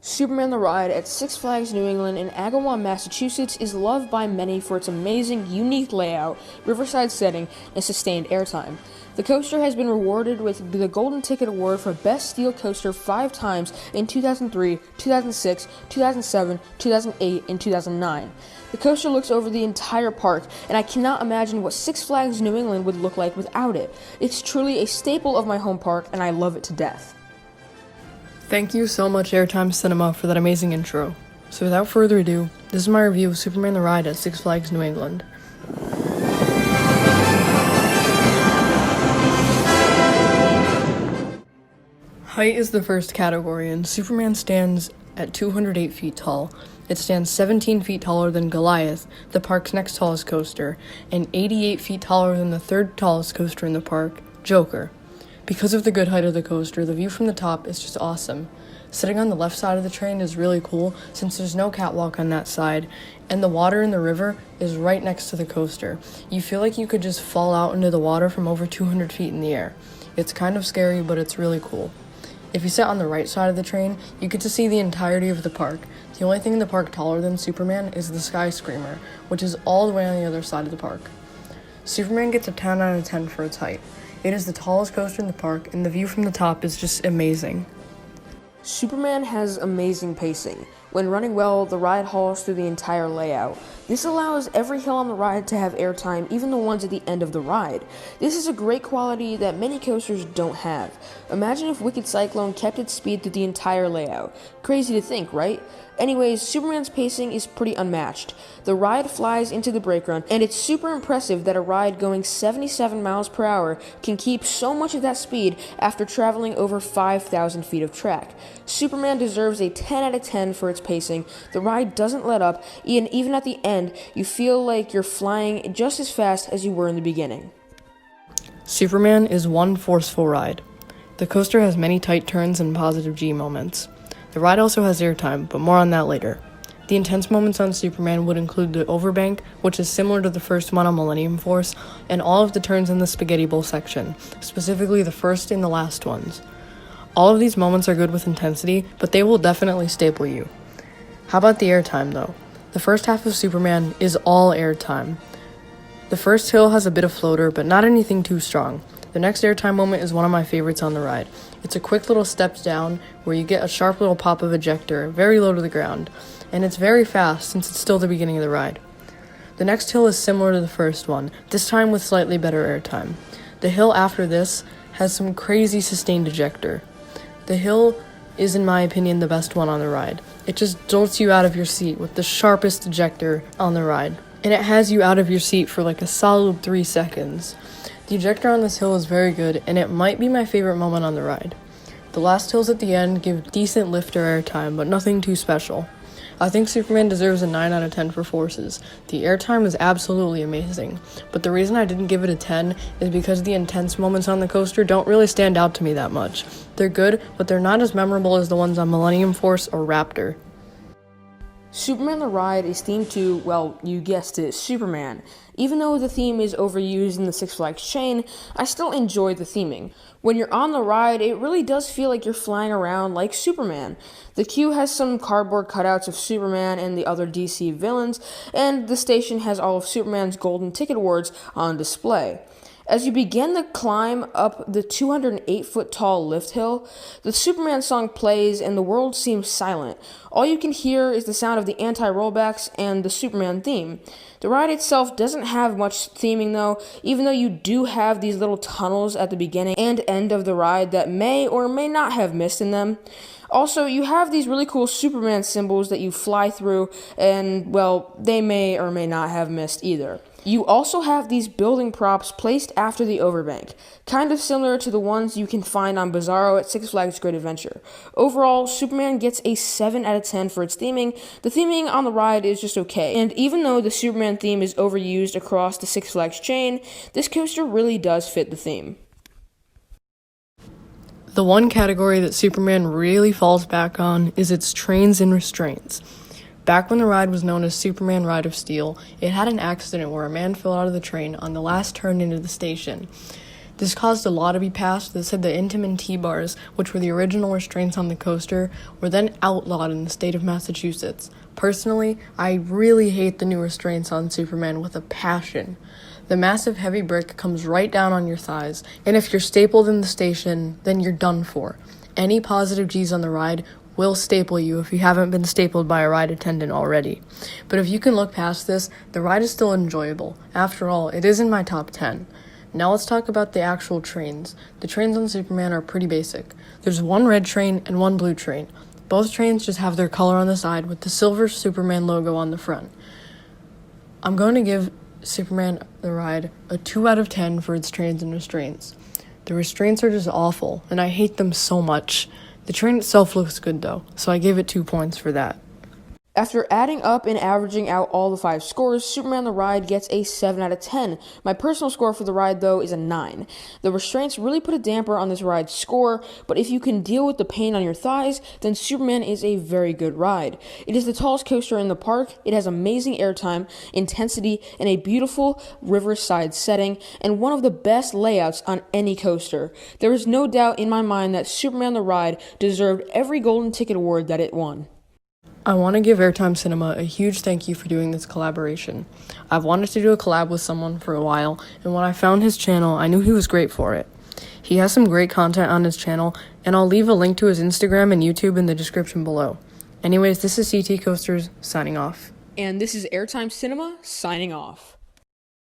Superman the Ride at Six Flags New England in Agawam, Massachusetts is loved by many for its amazing, unique layout, riverside setting, and sustained airtime. The coaster has been rewarded with the Golden Ticket Award for Best Steel Coaster 5 times in 2003, 2006, 2007, 2008, and 2009. The coaster looks over the entire park, and I cannot imagine what Six Flags New England would look like without it. It's truly a staple of my home park, and I love it to death. Thank you so much, Airtime Cinema, for that amazing intro. So without further ado, this is my review of Superman the Ride at Six Flags New England. Height is the first category, and Superman stands at 208 feet tall. It stands 17 feet taller than Goliath, the park's next tallest coaster, and 88 feet taller than the third tallest coaster in the park, Joker. Because of the good height of the coaster, the view from the top is just awesome. Sitting on the left side of the train is really cool since there's no catwalk on that side, and the water in the river is right next to the coaster. You feel like you could just fall out into the water from over 200 feet in the air. It's kind of scary, but it's really cool. If you sit on the right side of the train, you get to see the entirety of the park. The only thing in the park taller than Superman is the Sky Screamer, which is all the way on the other side of the park. Superman gets a 10 out of 10 for its height. It is the tallest coaster in the park, and the view from the top is just amazing. Superman has amazing pacing. When running well, the ride hauls through the entire layout. This allows every hill on the ride to have airtime, even the ones at the end of the ride. This is a great quality that many coasters don't have. Imagine if Wicked Cyclone kept its speed through the entire layout. Crazy to think, right? Anyways, Superman's pacing is pretty unmatched. The ride flies into the brake run, and it's super impressive that a ride going 77 miles per hour can keep so much of that speed after traveling over 5,000 feet of track. Superman deserves a 10 out of 10 for its pacing. The ride doesn't let up, and even at the end, you feel like you're flying just as fast as you were in the beginning. Superman is one forceful ride. The coaster has many tight turns and positive G moments. The ride also has airtime, but more on that later. The intense moments on Superman would include the overbank, which is similar to the first one on Millennium Force, and all of the turns in the Spaghetti Bowl section, specifically the first and the last ones. All of these moments are good with intensity, but they will definitely staple you. How about the airtime, though? The first half of Superman is all airtime. The first hill has a bit of floater, but not anything too strong. The next airtime moment is one of my favorites on the ride. It's a quick little steps down where you get a sharp little pop of ejector, very low to the ground, and it's very fast since it's still the beginning of the ride. The next hill is similar to the first one, this time with slightly better airtime. The hill after this has some crazy sustained ejector. The hill is, in my opinion, the best one on the ride. It just jolts you out of your seat with the sharpest ejector on the ride, and it has you out of your seat for like a solid 3 seconds. The ejector on this hill is very good, and it might be my favorite moment on the ride. The last hills at the end give decent lift or airtime, but nothing too special. I think Superman deserves a 9 out of 10 for forces. The airtime is absolutely amazing, but the reason I didn't give it a 10 is because the intense moments on the coaster don't really stand out to me that much. They're good, but they're not as memorable as the ones on Millennium Force or Raptor. Superman the Ride is themed to, well, you guessed it, Superman. Even though the theme is overused in the Six Flags chain, I still enjoy the theming. When you're on the ride, it really does feel like you're flying around like Superman. The queue has some cardboard cutouts of Superman and the other DC villains, and the station has all of Superman's Golden Ticket Awards on display. As you begin the climb up the 208-foot-tall lift hill, the Superman song plays and the world seems silent. All you can hear is the sound of the anti-rollbacks and the Superman theme. The ride itself doesn't have much theming though, even though you do have these little tunnels at the beginning and end of the ride that may or may not have mist in them. Also, you have these really cool Superman symbols that you fly through, and, well, they may or may not have missed either. You also have these building props placed after the overbank, kind of similar to the ones you can find on Bizarro at Six Flags Great Adventure. Overall, Superman gets a 7 out of 10 for its theming. The theming on the ride is just okay, and even though the Superman theme is overused across the Six Flags chain, this coaster really does fit the theme. The one category that Superman really falls back on is its trains and restraints. Back when the ride was known as Superman Ride of Steel, it had an accident where a man fell out of the train on the last turn into the station. This caused a law to be passed that said the Intamin T-bars, which were the original restraints on the coaster, were then outlawed in the state of Massachusetts. Personally, I really hate the new restraints on Superman with a passion. The massive heavy brick comes right down on your thighs, and if you're stapled in the station, then you're done for. Any positive G's on the ride will staple you if you haven't been stapled by a ride attendant already. But if you can look past this, the ride is still enjoyable. After all, it is in my top 10. Now let's talk about the actual trains. The trains on Superman are pretty basic. There's one red train and one blue train. Both trains just have their color on the side with the silver Superman logo on the front. I'm going to give Superman the ride a 2 out of 10 for its trains and restraints. The restraints are just awful, and I hate them so much. The train itself looks good though, so I gave it 2 points for that. After adding up and averaging out all the 5 scores, Superman the Ride gets a 7 out of 10. My personal score for the ride, though, is a 9. The restraints really put a damper on this ride's score, but if you can deal with the pain on your thighs, then Superman is a very good ride. It is the tallest coaster in the park, it has amazing airtime, intensity, and a beautiful riverside setting, and one of the best layouts on any coaster. There is no doubt in my mind that Superman the Ride deserved every Golden Ticket Award that it won. I want to give Airtime Cinema a huge thank you for doing this collaboration. I've wanted to do a collab with someone for a while, and when I found his channel, I knew he was great for it. He has some great content on his channel, and I'll leave a link to his Instagram and YouTube in the description below. Anyways, this is CT Coasters, signing off. And this is Airtime Cinema, signing off.